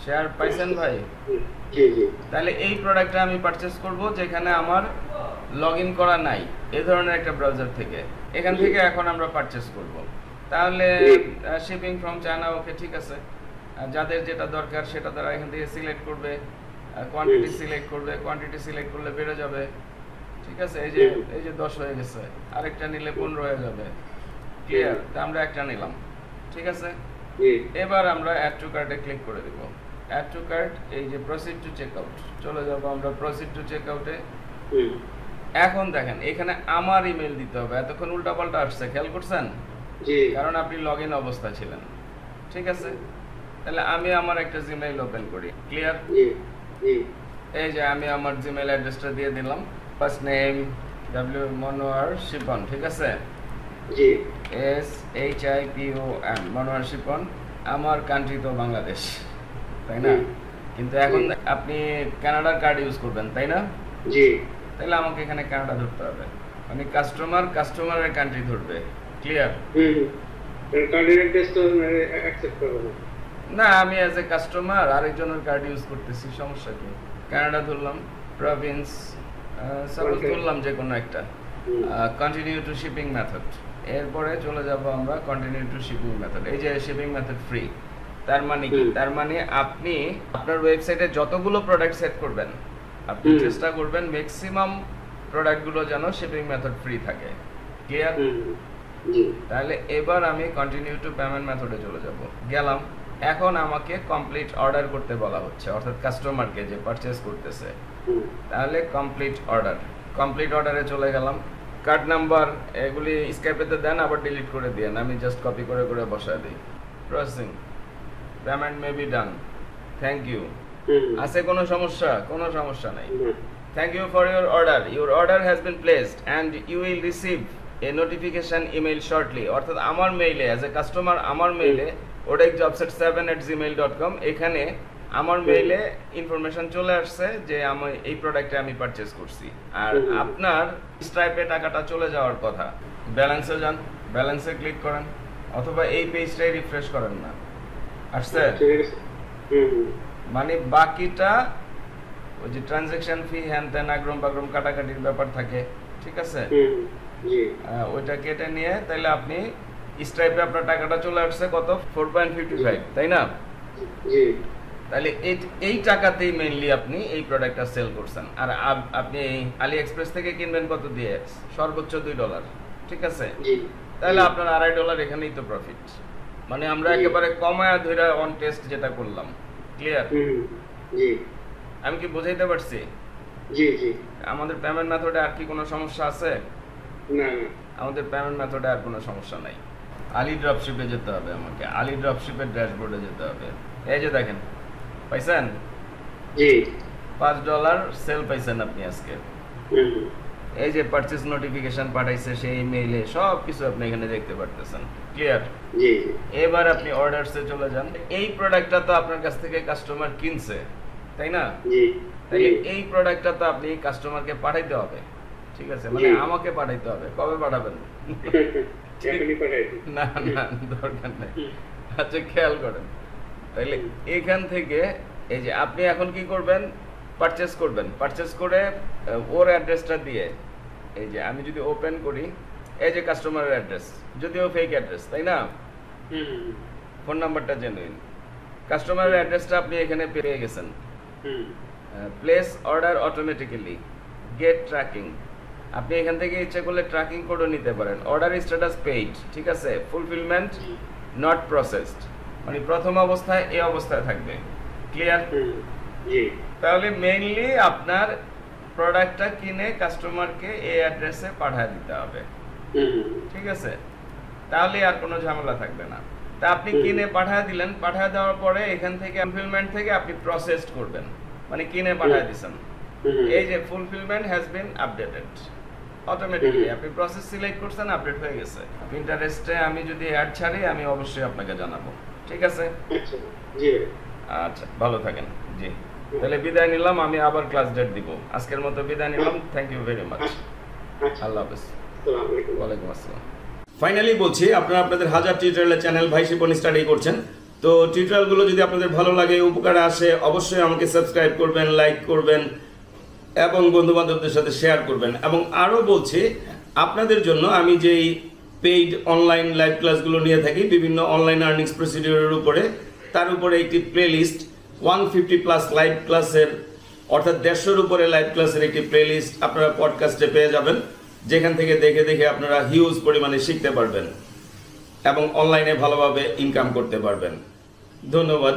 Share পাইছেন ভাই? জি জি। তাহলে এই প্রোডাক্টটা আমি পারচেজ করব যেখানে আমার লগ ইন করা নাই, এই ধরনের একটা ব্রাউজার থেকে। এখান থেকে এখন আমরা পারচেজ করব। তাহলে শিপিং ফ্রম চায়না, ওকে ঠিক আছে। যাদের যেটা দরকার সেটা তারা এখান থেকে সিলেক্ট করবে, কোয়ান্টিটি সিলেক্ট করবে, কোয়ান্টিটি সিলেক্ট করলে বেড়ে যাবে। ঠিক আছে, এই যে 10 হয়ে গেছে, আরেকটা নিলে 15 হয়ে যাবে। ক্লিয়ার? তা আমরা একটা নিলাম, ঠিক আছে। এবার আমরা অ্যাড টু কার্টে ক্লিক করে দেব। অ্যাড টু কার্ট, এই যে প্রসিড টু চেক আউট, চলে যাব আমরা প্রসিড টু চেক আউটে। এখন দেখেন এখানে আমার ইমেল দিতে হবে। এতক্ষণ উল্টাপাল্টা আসছে, খেয়াল করছেন? কারণ আপনি লগ ইন অবস্থা ছিলেন। ঠিক আছে, তাহলে আমি আমার একটা জিমেইল ওপেন করি। ক্লিয়ার? এই যে আমি আমার জিমেইল অ্যাড্রেসটা দিয়ে দিলাম। First name W Monowar Shipon, ঠিক আছে। SHIPON মনোয়ার শিপন। আমার কান্ট্রি তো বাংলাদেশ, তাই না? কিন্তু এখন আপনি কানাডার কার্ড ইউজ করবেন, তাই না? তাহলে আমাকে এখানে কানাডা ধরতে হবে, মানে কাস্টমারের কান্ট্রি ধরবে। ক্লিয়ার? না, আমি অ্যাজ এ কাস্টমার আরেকজনের কার্ড ইউজ করতেছি, সমস্যা কি? কানাডা ধরলাম, প্রভিন্স সাপোজ ধরলাম যে কোনো একটা। কন্টিনিউ টু শিপিং মেথড, এরপরে চলে যাব আমরা কন্টিনিউ টু শিপিং মেথড। এই যে শিপিং মেথড ফ্রি, তার মানে কি? তার মানে আপনি আপনার ওয়েবসাইটে যতগুলো প্রোডাক্ট সেট করবেন, আপনি চেষ্টা করবেন ম্যাক্সিমাম প্রোডাক্টগুলো যেন শিপিং মেথড ফ্রি থাকে। ক্লিয়ার? তাহলে এবার আমি কন্টিনিউ টু পেমেন্ট মেথডে চলে যাব। গেলাম। এখন আমাকে কমপ্লিট অর্ডার করতে বলা হচ্ছে, অর্থাৎ কাস্টমারকে যে পারচেজ করতেছে। তাহলে কমপ্লিট অর্ডারে চলে গেলাম। কার্ড নাম্বার এগুলি স্কাইপেতে দেন, আবার ডিলিট করে দেন, আমি জাস্ট কপি করে করে বসায় দিই। Processing, payment may be done, thank you. আছে কোনো সমস্যা? কোনো সমস্যা নাই। Thank you for your order has been placed and you will receive a notification email shortly. অর্থাৎ আমার মেইলে, অ্যাজ এ কাস্টমার আমার মেইলে odekjobset7@gmail.com, এখানে আমার মেইলে ইনফরমেশন চলে আসছে যে আমি এই প্রোডাক্টটা আমি পারচেজ করছি। আর আপনার স্ট্রাইপে টাকাটা চলে যাওয়ার কথা। ব্যালেন্সে যান, ব্যালেন্সে ক্লিক করেন, অথবা এই পেজটাই রিফ্রেশ করেন না। আসছে? মানে বাকিটা ওই যে ট্রানজাকশন ফি হ্যান ত্যান আগ্রম বাগ্রম কাটাকাটির ব্যাপার থাকে, ঠিক আছে। ওইটা কেটে নিয়ে তাহলে আপনি স্ট্রাইপে আপনার টাকাটা চলে আসছে কত? 4.55, তাই না? তাহলে এই টাকাতেই মেইনলি আপনি এই প্রোডাক্টটা সেল করছেন। আর আপনি আলি এক্সপ্রেস থেকে কিনবেন কত দিয়ে? সর্বোচ্চ $2, ঠিক আছে। তাহলে আপনার $2.5 এখানেই তো প্রফিট। মানে আমরা একেবারে কমায়া ধইরা অন টেস্ট যেটা করলাম। ক্লিয়ার? আমি কি বুঝাইতে পারছি? আমাদের পেমেন্ট মেথডে আর কি কোনো সমস্যা আছে? না, আমাদের পেমেন্ট মেথডে আর কোনো সমস্যা নাই। আলি ড্রপশিপে যেতে হবে আমাকে, আলি ড্রপশিপের ড্যাশবোর্ডে যেতে হবে। এই যে দেখেন, পাইছেন? $5 সেল পাইছেন আপনি আজকে। এই যে পারচেজ নোটিফিকেশন পাঠাইছে সেই ইমেইলে, সব কিছু আপনি এখানে দেখতে পারতেছেন। ক্লিয়ার? এবার আপনি অর্ডারসে চলে যান। এই প্রোডাক্টটা তো আপনার কাছ থেকে কাস্টমার কিনছে, তাই না? তাহলে এই প্রোডাক্টটা তো আপনি কাস্টমারকে পাঠাইতে হবে, ঠিক আছে। মানে আমাকে পাঠাইতে হবে। কবে পাঠাবেন? না না, দরকার নাই। আচ্ছা, খেয়াল করেন। তাহলে এখান থেকে এই যে আপনি এখন কি করবেন? পারচেজ করবেন। পারচেজ করে ওর অ্যাড্রেসটা দিয়ে, এই যে আমি যদি ওপেন করি, এই যে কাস্টমারের অ্যাড্রেস, যদিও ফেক অ্যাড্রেস, তাই না? ফোন নাম্বারটা জেনুইন। কাস্টমারের অ্যাড্রেসটা আপনি এখানে পেয়ে গেছেন। Place order automatically, get tracking, আপনি এখান থেকে ইচ্ছা করলে ট্র্যাকিং কোডও নিতে পারেন। অর্ডার স্ট্যাটাস পেইড, ঠিক আছে। ফুলফিলমেন্ট নট প্রসেসড, মানে প্রথম অবস্থায় এই অবস্থায় থাকবে। ক্লিয়ার? তাহলে মেইনলি আপনার প্রোডাক্টটা কিনে কাস্টমারকে এই অ্যাড্রেসে পাঠিয়ে দিতে হবে, ঠিক আছে। তাহলে আর কোনো ঝামেলা থাকবে না। তা আপনি কিনে পাঠিয়ে দিলেন, পাঠিয়ে দেওয়ার পরে এখান থেকে ফুলফিলমেন্ট থেকে আপনি প্রসেসড করবেন, মানে কিনে পাঠিয়ে দিয়েছেন। এই যে fulfilment has been updated, automatically আপনি প্রসেস সিলেক্ট করছেন, আপডেট হয়ে গেছে। পিন্টারেস্টে আমি যদি অ্যাড ছাড়ি আমি অবশ্যই আপনাকে জানাবো, ঠিক আছে। আচ্ছা, ভালো থাকেন। জি, তাহলে বিদায় নিলাম। আমি আবার ক্লাস ডেট দিব। আজকের মতো বিদায় নিলাম। Thank you very much. আল্লাহ হাফেজ। ওয়ালাইকুম আসসালাম। ফাইনালি বলছি, আপনারা আপনাদের হাজার টিউটোরিয়ালের চ্যানেল ভাই শিপন স্টাডি করছেন। তো টিউটোরিয়ালগুলো যদি আপনাদের ভালো লাগে, উপকারে আসে, অবশ্যই আমাকে সাবস্ক্রাইব করবেন, লাইক করবেন এবং বন্ধু বান্ধবদের সাথে শেয়ার করবেন। এবং আরও বলছি, আপনাদের জন্য আমি যেই পেইড অনলাইন লাইভ ক্লাসগুলো নিয়ে থাকি বিভিন্ন অনলাইন আর্নিংস প্রসিডিউরের উপরে, তার উপরে একটি প্লেলিস্ট 150+ লাইভ ক্লাসের, অর্থাৎ 150-এর উপরে লাইভ ক্লাসের একটি প্লেলিস্ট আপনারা পডকাস্টে পেয়ে যাবেন, যেখান থেকে দেখে দেখে আপনারা হিউজ পরিমাণে শিখতে পারবেন এবং অনলাইনে ভালোভাবে ইনকাম করতে পারবেন। ধন্যবাদ।